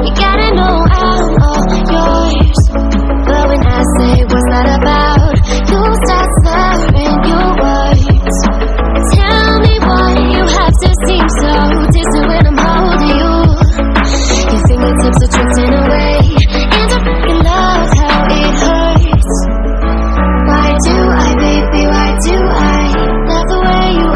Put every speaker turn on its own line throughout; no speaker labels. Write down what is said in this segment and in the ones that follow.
You gotta know I'm all yours. But when I say what's that about, you start slurring your words. Tell me why you have to seem so distant when I'm holding you. Your fingertips are drifting away, and I freaking love how it hurts. Why do I, baby, why do I love the way you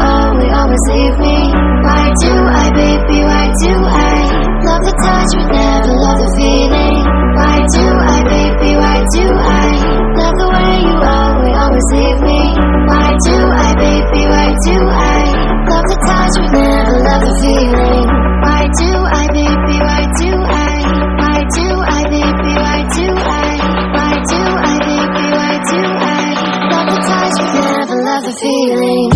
always leave me? Why do I, baby, why do I love the touch but never love the feeling? Why do I, baby, why do I love the way you always leave me? Why do I, baby, why do I love the touch but never love the feeling? Why do I, baby, why do I? Why do I, baby, why do I? Why do I, baby, why do I love the touch but never love the feeling?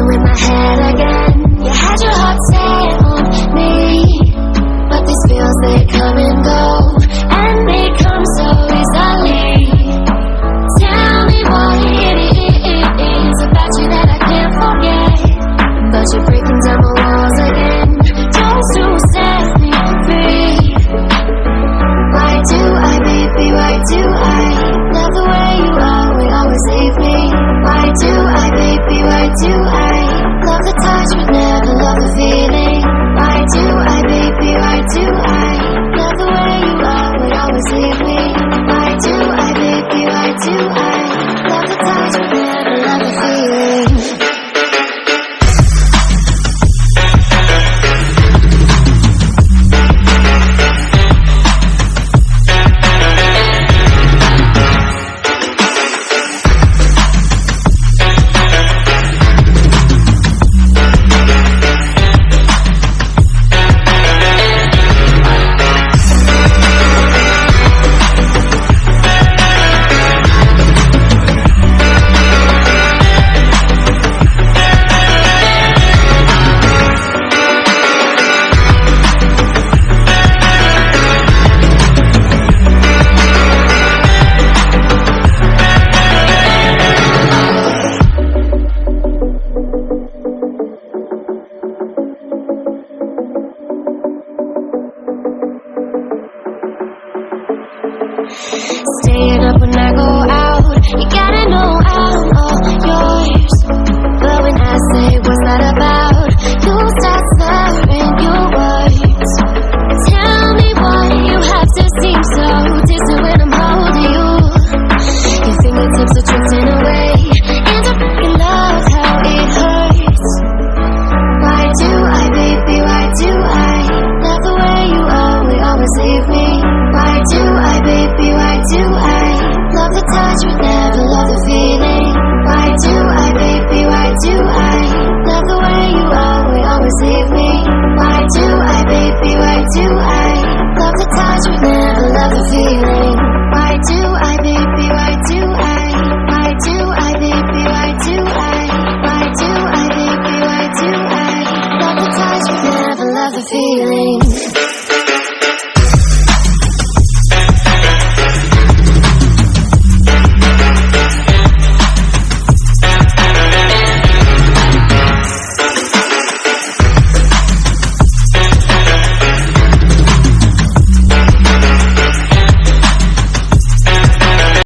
With my head again, you had your heart set on me, but these feels, they come and go, and they come so easily. Tell me what it is about you that I can't forget, but you're breaking down my walls again, just to set me free. Why do I, baby, why do I love the way you always leave me? Why do I, baby, why do I love the touch but never love the feeling? Why do I, baby, why do I love the way you always leave me? Why do I, baby, why do I love the touch but never love the feeling? Staying up when I go out, you gotta know I'm all yours. But when I say what's that about, you start slurring your words. Tell me why you have to seem so distant when I'm holding you. Your fingertips are drifting away, and I freaking love how it hurts. Why do I, baby, why do I love the way you always leave me? Why do I, baby, why do I love the touch but never love the feeling? Why do I, baby, why do I love the way you always leave me? Why do I, baby, why do I love the touch but never love the feeling? Why do I, baby, why do I? Why do I, baby, why do I? Why do I, baby, why do I love the touch but never love the feeling?